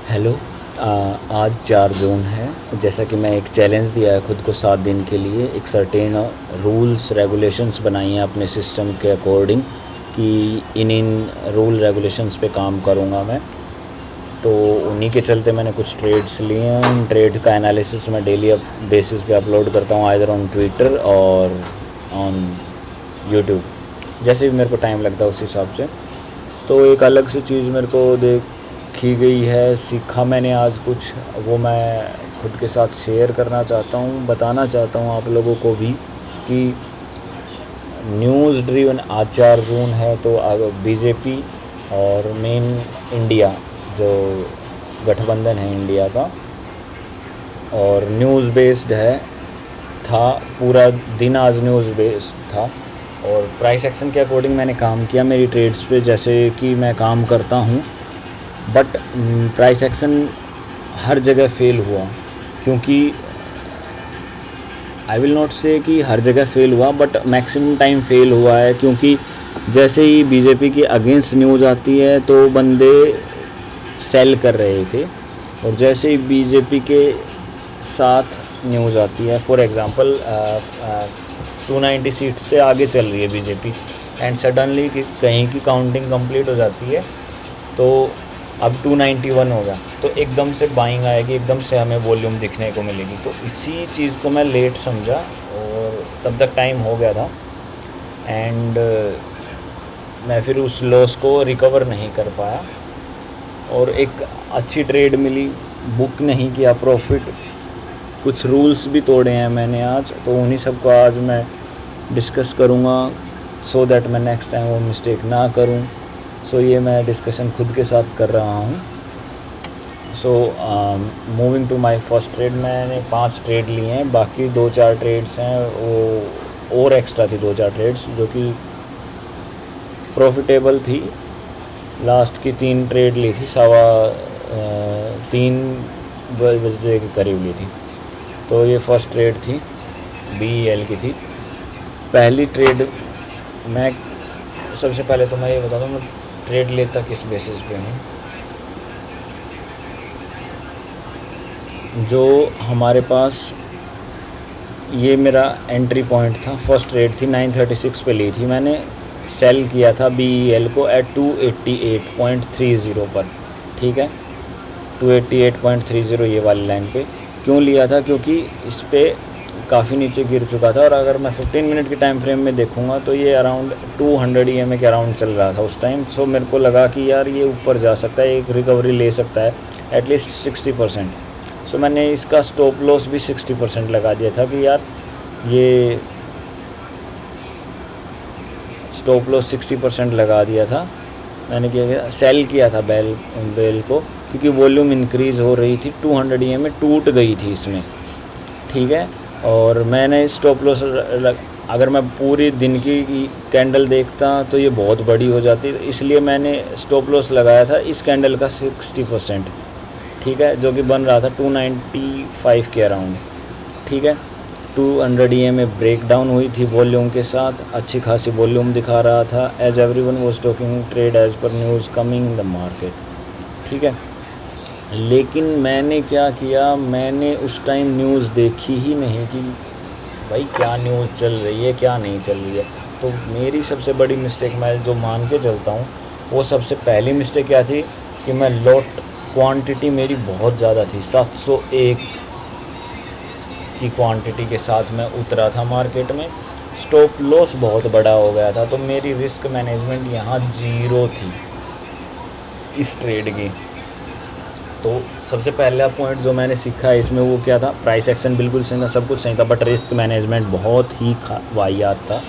Hello. आज 4 जून है। जैसा कि मैं एक चैलेंज दिया है खुद को 7 दिन के लिए, एक सर्टेन रूल्स रेगुलेशंस बनाई हैं अपने सिस्टम के अकॉर्डिंग कि इन रूल रेगुलेशंस पे काम करूँगा मैं। तो उन्हीं के चलते मैंने कुछ ट्रेड्स लिए हैं। उन ट्रेड का एनालिसिस मैं डेली बेसिस पे अपलोड करता हूँ, आइदर ऑन ट्विटर और ऑन यूट्यूब, जैसे भी मेरे को टाइम लगता है उस हिसाब से। तो एक अलग सी चीज़ मेरे को देखी गई है, सीखा मैंने आज कुछ, वो मैं खुद के साथ शेयर करना चाहता हूँ, बताना चाहता हूँ आप लोगों को भी कि न्यूज़ ड्रिवन आज 4 जून है तो बीजेपी और मेन इंडिया जो गठबंधन है इंडिया का, और न्यूज़ बेस्ड है था। पूरा दिन आज न्यूज़ बेस्ड था और प्राइस एक्शन के अकॉर्डिंग मैंने काम किया मेरी ट्रेड्स पे, जैसे कि मैं काम करता हूँ। बट प्राइस एक्शन हर जगह फेल हुआ, क्योंकि आई विल नॉट से कि हर जगह फेल हुआ, बट मैक्सिमम टाइम फेल हुआ है। क्योंकि जैसे ही बीजेपी की अगेंस्ट न्यूज़ आती है तो बंदे सेल कर रहे थे, और जैसे ही बीजेपी के साथ न्यूज़ आती है, फॉर एग्ज़ाम्पल 290 सीट से आगे चल रही है बीजेपी, एंड सडनली कहीं की काउंटिंग कंप्लीट हो जाती है तो अब 291 होगा, तो एकदम से बाइंग आएगी, एकदम से हमें वॉल्यूम दिखने को मिलेगी। तो इसी चीज़ को मैं लेट समझा और तब तक टाइम हो गया था, एंड मैं फिर उस लॉस को रिकवर नहीं कर पाया और एक अच्छी ट्रेड मिली, बुक नहीं किया प्रॉफिट। कुछ रूल्स भी तोड़े हैं मैंने आज, तो उन्हीं सब को आज मैं डिस्कस करूँगा, सो दैट मैं नेक्स्ट टाइम वो मिस्टेक ना करूँ। सो ये मैं डिस्कशन खुद के साथ कर रहा हूँ। So moving to my first trade, मैंने 5 ट्रेड लिए हैं, बाकी 2-4 ट्रेड्स हैं वो और एक्स्ट्रा थी, 2-4 ट्रेड्स जो कि प्रॉफिटेबल थी। लास्ट की 3 ट्रेड ली थी 3 बजे के करीब ली थी। तो ये फर्स्ट ट्रेड थी, BEL की थी। पहली ट्रेड मैं सबसे पहले तो मैं ये बता दूँ मैं ट्रेड लेता किस बेसिस पे हूँ। जो हमारे पास ये मेरा एंट्री पॉइंट था, फर्स्ट ट्रेड थी 936 पे ली थी मैंने, सेल किया था BEL को एट 288.30 पर, ठीक है, 288.30 ये वाली लाइन पे। क्यों लिया था? क्योंकि इस पे काफ़ी नीचे गिर चुका था, और अगर मैं 15 मिनट के टाइम फ्रेम में देखूंगा तो ये अराउंड 200 EMA के अराउंड चल रहा था उस टाइम। सो मेरे को लगा कि यार ये ऊपर जा सकता है, एक रिकवरी ले सकता है एटलीस्ट 60%। सो मैंने इसका स्टॉप लॉस भी 60% लगा दिया था कि यार ये स्टॉप लॉस 60% लगा दिया था मैंने। किया सेल किया था बेल को, क्योंकि वॉल्यूम इंक्रीज़ हो रही थी, 200 EMA टूट गई थी इसमें, ठीक है। और मैंने स्टॉप लॉस अगर मैं पूरी दिन की कैंडल देखता तो ये बहुत बड़ी हो जाती, इसलिए मैंने स्टॉप लॉस लगाया था इस कैंडल का 60%, ठीक है, जो कि बन रहा था 295 के अराउंड, ठीक है। 200 EMA ब्रेक डाउन हुई थी वॉल्यूम के साथ, अच्छी खासी वॉल्यूम दिखा रहा था, as everyone was talking trade as per news coming in the market, ठीक है। लेकिन मैंने क्या किया, मैंने उस टाइम न्यूज़ देखी ही नहीं कि भाई क्या न्यूज़ चल रही है क्या नहीं चल रही है। तो मेरी सबसे बड़ी मिस्टेक मैं जो मान के चलता हूँ, वो सबसे पहली मिस्टेक क्या थी कि मैं लॉट क्वांटिटी मेरी बहुत ज़्यादा थी, 701 की क्वांटिटी के साथ मैं उतरा था मार्केट में। स्टॉप लॉस बहुत बड़ा हो गया था, तो मेरी रिस्क मैनेजमेंट यहाँ 0 थी इस ट्रेड की। तो सबसे पहला पॉइंट जो मैंने सीखा है इसमें वो क्या था, प्राइस एक्शन बिल्कुल सही था, सब कुछ सही था, बट रिस्क मैनेजमेंट बहुत ही वाहियात था,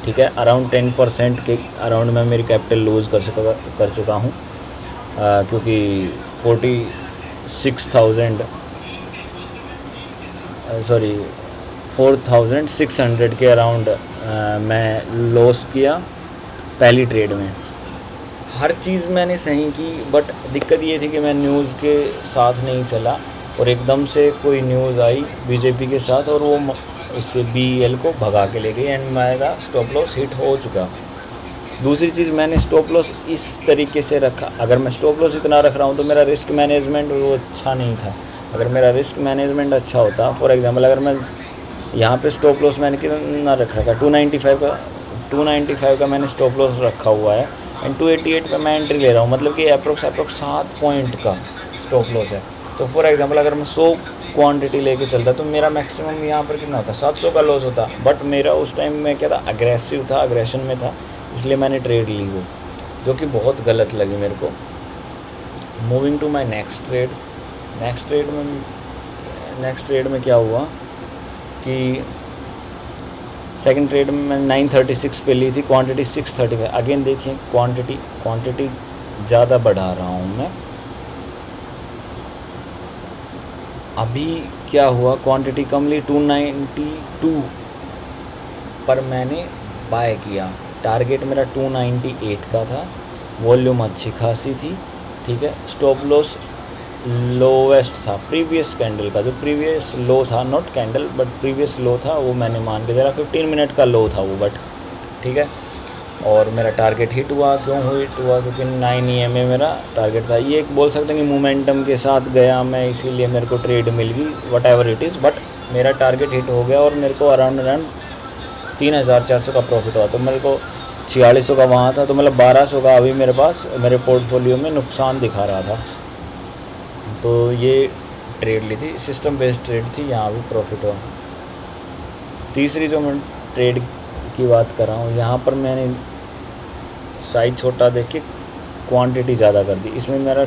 ठीक है। अराउंड 10% के अराउंड मैं मेरी कैपिटल लूज़ कर चुका हूँ, क्योंकि 4600 के अराउंड मैं लॉस किया पहली ट्रेड में। हर चीज़ मैंने सही की, बट दिक्कत ये थी कि मैं न्यूज़ के साथ नहीं चला, और एकदम से कोई न्यूज़ आई बीजेपी के साथ और वो इससे BEL को भगा के ले गई, एंड मेरा स्टॉप लॉस हिट हो चुका। दूसरी चीज़, मैंने स्टॉप लॉस इस तरीके से रखा। अगर मैं स्टॉप लॉस इतना रख रहा हूँ तो मेरा रिस्क मैनेजमेंट वो अच्छा नहीं था। अगर मेरा रिस्क मैनेजमेंट अच्छा होता, फॉर एग्जांपल अगर मैं यहाँ पे स्टॉप लॉस मैंने कितना रख रखा, 295 का मैंने स्टॉप लॉस रखा हुआ है, एंड 288 पे मैं एंट्री ले रहा हूँ, मतलब कि अप्रोक्स 7 पॉइंट का स्टॉप लॉस है। तो फॉर एग्जांपल अगर मैं 100 क्वांटिटी लेके चलता तो मेरा मैक्सिमम यहाँ पर कितना होता, 700 का लॉस होता। बट मेरा उस टाइम में क्या था, अग्रेसिव था, अग्रेशन में था, इसलिए मैंने ट्रेड ली वो, जो कि बहुत गलत लगी मेरे को। Moving to my next trade में क्या हुआ कि सेकंड ट्रेड में मैंने 936 पे ली थी, क्वांटिटी 635। अगेन देखिए क्वांटिटी ज़्यादा बढ़ा रहा हूँ मैं। अभी क्या हुआ, क्वांटिटी कम ली, 292 पर मैंने बाय किया। टारगेट मेरा 298 का था, वॉल्यूम अच्छी खासी थी, ठीक है। स्टॉप लॉस लोवेस्ट था प्रीवियस कैंडल का, जो प्रीवियस लो था, नॉट कैंडल बट प्रीवियस लो था, वो मैंने मान के चला। 15 मिनट का लो था वो, बट ठीक है। और मेरा टारगेट हिट हुआ। क्यों हिट हुआ? क्योंकि 9 EMA मेरा टारगेट था। ये एक बोल सकते हैं कि मोमेंटम के साथ गया मैं, इसीलिए मेरे को ट्रेड मिल गई, what ever it is, but मेरा टारगेट हिट हो गया और मेरे को अराउंड 3400 का प्रॉफिट हुआ। तो मेरे को 4600 का वहाँ था, तो मतलब 1200 का अभी मेरे पास मेरे पोर्टफोलियो में नुकसान दिखा रहा था। तो ये ट्रेड ली थी, सिस्टम बेस्ड ट्रेड थी, यहाँ भी प्रॉफिट हुआ। तीसरी जो मैं ट्रेड की बात कर रहा हूँ, यहाँ पर मैंने साइज छोटा देख के क्वांटिटी ज़्यादा कर दी। इसमें मेरा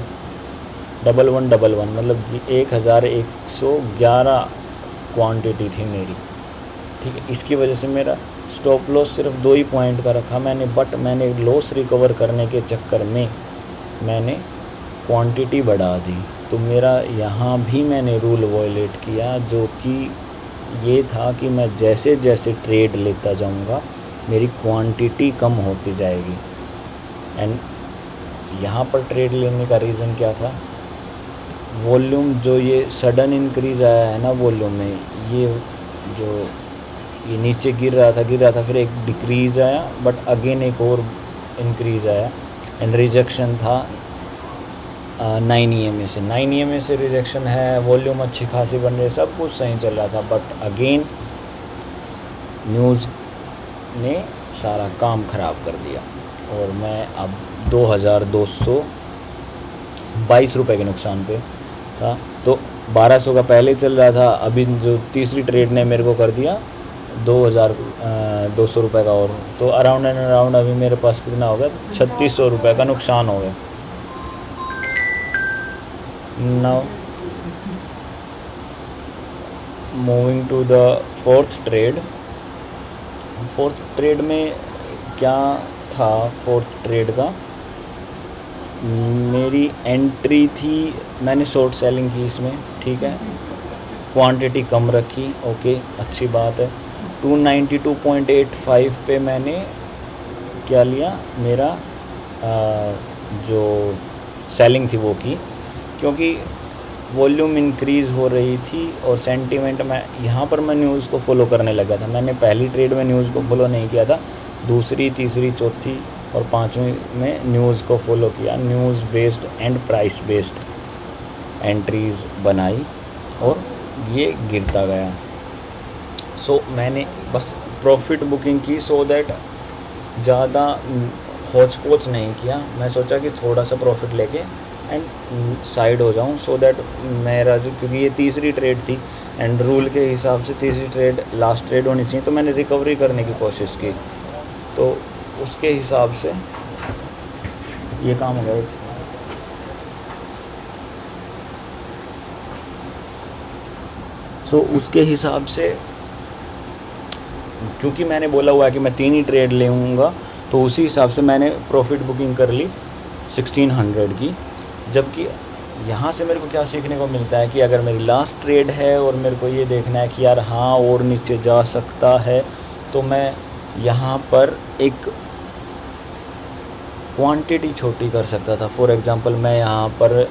1111 मतलब कि 1111 क्वांटिटी थी मेरी, ठीक है। इसकी वजह से मेरा स्टॉप लॉस सिर्फ 2 ही पॉइंट का रखा मैंने, बट मैंने लॉस रिकवर करने के चक्कर में मैंने क्वांटिटी बढ़ा दी। तो मेरा यहाँ भी मैंने रूल वॉयलेट किया, जो कि ये था कि मैं जैसे जैसे ट्रेड लेता जाऊँगा मेरी क्वांटिटी कम होती जाएगी। एंड यहाँ पर ट्रेड लेने का रीज़न क्या था, वॉल्यूम जो ये सडन इंक्रीज़ आया है ना वॉल्यूम में, ये नीचे गिर रहा था, फिर एक डिक्रीज़ आया, बट अगेन एक और इंक्रीज़ आया, एंड रिजेक्शन था 9 EMA से रिजेक्शन है। वॉल्यूम अच्छी खासी बन रही है, सब कुछ सही चल रहा था, बट अगेन न्यूज़ ने सारा काम ख़राब कर दिया और मैं अब 2222 रुपये के नुकसान पे था। तो 1200 का पहले चल रहा था, अभी जो तीसरी ट्रेड ने मेरे को कर दिया 2200 रुपये का, और तो अराउंड एंड अराउंड अभी मेरे पास कितना हो गया, 3600 रुपये का नुकसान हो गया। Now moving to the fourth trade में क्या था, फोर्थ ट्रेड का मेरी एंट्री थी, मैंने शॉर्ट सेलिंग की इसमें, ठीक है। क्वांटिटी कम रखी, ओके, अच्छी बात है। 292.85 पे मैंने क्या लिया, मेरा जो सेलिंग थी वो की, क्योंकि वॉल्यूम इंक्रीज़ हो रही थी और सेंटीमेंट में यहाँ पर मैं न्यूज़ को फॉलो करने लगा था। मैंने पहली ट्रेड में न्यूज़ को फॉलो नहीं किया था, दूसरी, तीसरी, चौथी और पांचवी में न्यूज़ को फॉलो किया। News based and price based entries बनाई और ये गिरता गया। सो मैंने बस प्रॉफिट बुकिंग की, सो दैट ज़्यादा होच पोच नहीं किया। मैं सोचा कि थोड़ा सा प्रॉफिट लेके एंड साइड हो जाऊं, सो दैट मेरा जो, क्योंकि ये तीसरी ट्रेड थी एंड रूल के हिसाब से तीसरी ट्रेड लास्ट ट्रेड होनी चाहिए, तो मैंने रिकवरी करने की कोशिश की, तो उसके हिसाब से ये काम हो गया। सो उसके हिसाब से, क्योंकि मैंने बोला हुआ है कि मैं 3 ही ट्रेड लेऊँगा, तो उसी हिसाब से मैंने प्रॉफिट बुकिंग कर ली 1600 की। जबकि यहाँ से मेरे को क्या सीखने को मिलता है कि अगर मेरी लास्ट ट्रेड है और मेरे को ये देखना है कि यार हाँ और नीचे जा सकता है, तो मैं यहाँ पर एक क्वांटिटी छोटी कर सकता था। फॉर एग्ज़ाम्पल मैं यहाँ पर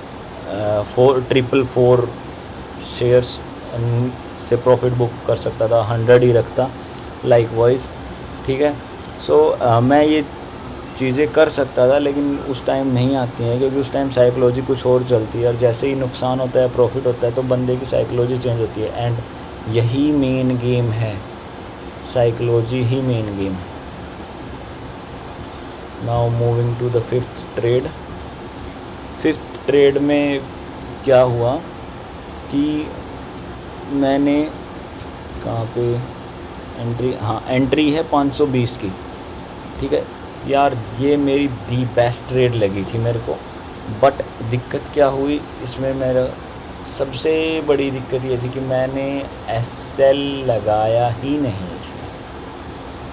444 शेयर्स से प्रॉफिट बुक कर सकता था, 100 ही रखता लाइक वाइज, ठीक है। सो मैं ये चीज़ें कर सकता था, लेकिन उस टाइम नहीं आती हैं क्योंकि उस टाइम साइकोलॉजी कुछ और चलती है, और जैसे ही नुकसान होता है प्रॉफिट होता है तो बंदे की साइकोलॉजी चेंज होती है। एंड यही मेन गेम है, साइकोलॉजी ही मेन गेम है। Now moving to the fifth trade. Fifth trade में क्या हुआ कि मैंने कहाँ पे एंट्री, हाँ एंट्री है 520 की, ठीक है यार, ये मेरी दी बेस्ट ट्रेड लगी थी मेरे को। बट दिक्कत क्या हुई इसमें, मेरा सबसे बड़ी दिक्कत ये थी कि मैंने एसएल लगाया ही नहीं इसमें।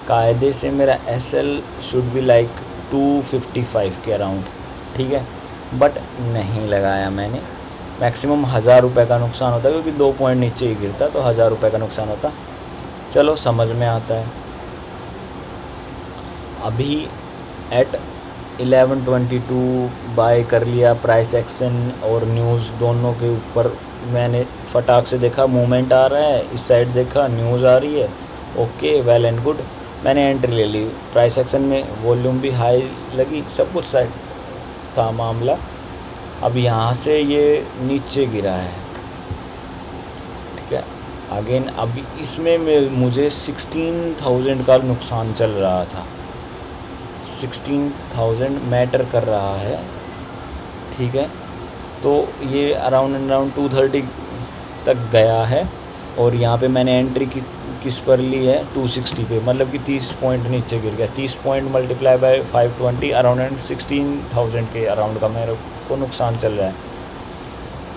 कायदे से मेरा एसएल शुड बी लाइक 255 के अराउंड, ठीक है, बट नहीं लगाया मैंने। मैक्सिमम 1000 रुपये का नुकसान होता क्योंकि 2 पॉइंट नीचे ही गिरता तो 1000 रुपये का नुकसान होता। चलो समझ में आता है। अभी एट 1122 बाय कर लिया, प्राइस एक्शन और न्यूज़ दोनों के ऊपर मैंने फटाक से देखा मूवमेंट आ रहा है, इस साइड देखा न्यूज़ आ रही है, ओके वेल एंड गुड, मैंने एंट्री ले ली। प्राइस एक्शन में वॉल्यूम भी हाई लगी, सब कुछ सेट था मामला। अब यहाँ से ये नीचे गिरा है, ठीक है, अगेन अभी इसमें मुझे 16,000 का नुकसान चल रहा था, 16,000 मैटर कर रहा है, ठीक है। तो ये अराउंड 230 तक गया है, और यहाँ पे मैंने एंट्री किस पर ली है 260 पे, मतलब कि 30 पॉइंट नीचे गिर गया। 30 पॉइंट मल्टीप्लाई बाय 520 अराउंड 16,000 के अराउंड का मेरे को नुकसान चल रहा है।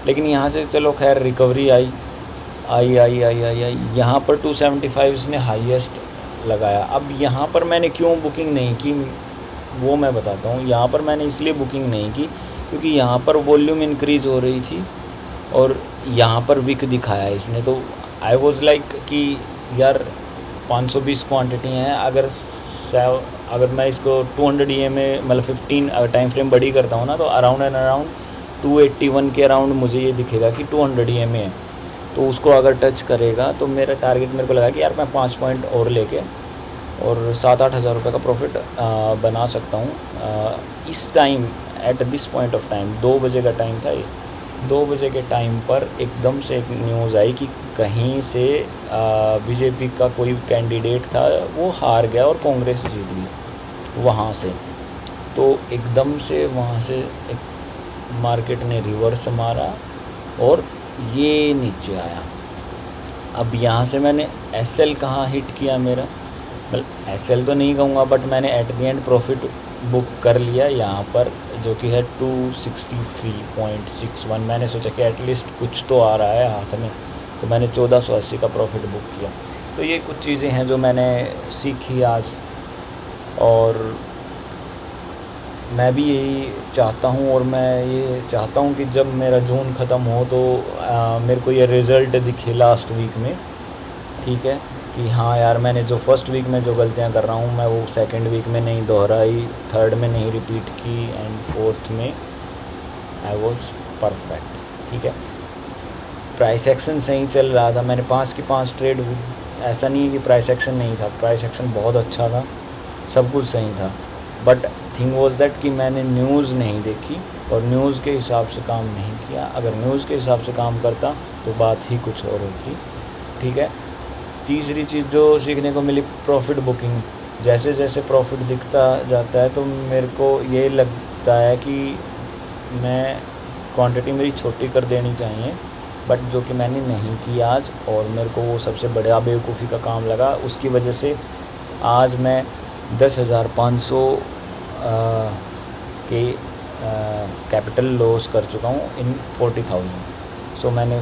लेकिन यहाँ से चलो खैर रिकवरी आई यहाँ पर 275 इसने हाईएस्ट लगाया। अब यहाँ पर मैंने क्यों बुकिंग नहीं की वो मैं बताता हूँ। यहाँ पर मैंने इसलिए बुकिंग नहीं की क्योंकि यहाँ पर वॉल्यूम इंक्रीज़ हो रही थी और यहाँ पर विक दिखाया इसने, तो आई वॉज लाइक कि यार 520 क्वांटिटी हैं, अगर मैं इसको 200 EMA मतलब 15 टाइम फ्रेम बड़ी करता हूँ ना, तो अराउंड 281 के अराउंड मुझे ये दिखेगा कि 200 EMA है। तो उसको अगर टच करेगा तो मेरा टारगेट मेरे को लगा कि यार मैं 5 पॉइंट और लेके और 7-8 हज़ार रुपये का प्रॉफिट बना सकता हूँ इस time, at this point of time. 2 बजे का टाइम था, 2 बजे के टाइम पर एकदम से एक न्यूज़ आई कि कहीं से बीजेपी का कोई कैंडिडेट था वो हार गया और कांग्रेस जीत गई वहाँ से। तो एकदम से वहाँ से एक मार्केट ने रिवर्स मारा और ये नीचे आया। अब यहाँ से मैंने एसएल कहाँ हिट किया मेरा, मतलब एसएल तो नहीं कहूँगा बट मैंने at the end profit book कर लिया यहाँ पर, जो कि है 263.61। मैंने सोचा कि एटलीस्ट कुछ तो आ रहा है हाथ में, तो मैंने 1480 का प्रॉफिट बुक किया। तो ये कुछ चीज़ें हैं जो मैंने सीखी आज, और मैं भी यही चाहता हूँ, और मैं ये चाहता हूँ कि जब मेरा जून ख़त्म हो तो मेरे को ये रिज़ल्ट दिखे लास्ट वीक में, ठीक है, कि हाँ यार मैंने जो फर्स्ट वीक में जो गलतियाँ कर रहा हूँ मैं वो सेकंड वीक में नहीं दोहराई, थर्ड में नहीं रिपीट की, एंड फोर्थ में आई वॉज परफेक्ट, ठीक है। प्राइस एक्शन सही चल रहा था, मैंने 5 की 5 ट्रेड, ऐसा नहीं है कि प्राइस एक्शन नहीं था, प्राइस एक्शन बहुत अच्छा था, सब कुछ सही था। बट थिंग वॉज दैट कि मैंने न्यूज़ नहीं देखी और न्यूज़ के हिसाब से काम नहीं किया। अगर न्यूज़ के हिसाब से काम करता तो बात ही कुछ और होती, ठीक है। तीसरी चीज़ जो सीखने को मिली, प्रॉफिट बुकिंग। जैसे जैसे प्रॉफिट दिखता जाता है तो मेरे को ये लगता है कि मैं क्वांटिटी मेरी छोटी कर देनी चाहिए, बट जो कि मैंने नहीं की आज, और मेरे को वो सबसे बड़ा बेवकूफ़ी का काम लगा। उसकी वजह से आज मैं 10,500 के कैपिटल लॉस कर चुका हूँ इन 40,000। सो मैंने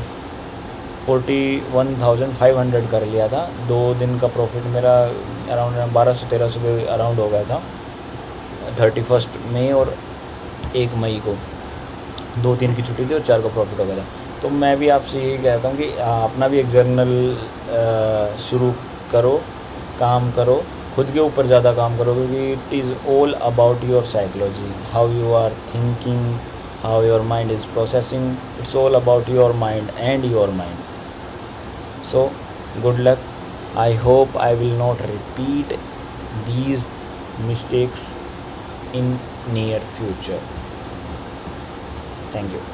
41,500 कर लिया था। 2 दिन का प्रॉफिट मेरा अराउंड 1200-1300 के अराउंड हो गया था 31 मई और 1 मई को। 2-3 की छुट्टी थी और 4 का प्रॉफिट हो गया था। तो मैं भी आपसे यही कहता हूँ कि अपना भी एक जर्नल शुरू करो, काम करो, खुद के ऊपर ज़्यादा काम करो, क्योंकि it is all about your psychology, how you are thinking, how your mind is processing, it's all about your mind and your mind. So good luck. I hope I will not repeat these mistakes in near future. Thank you.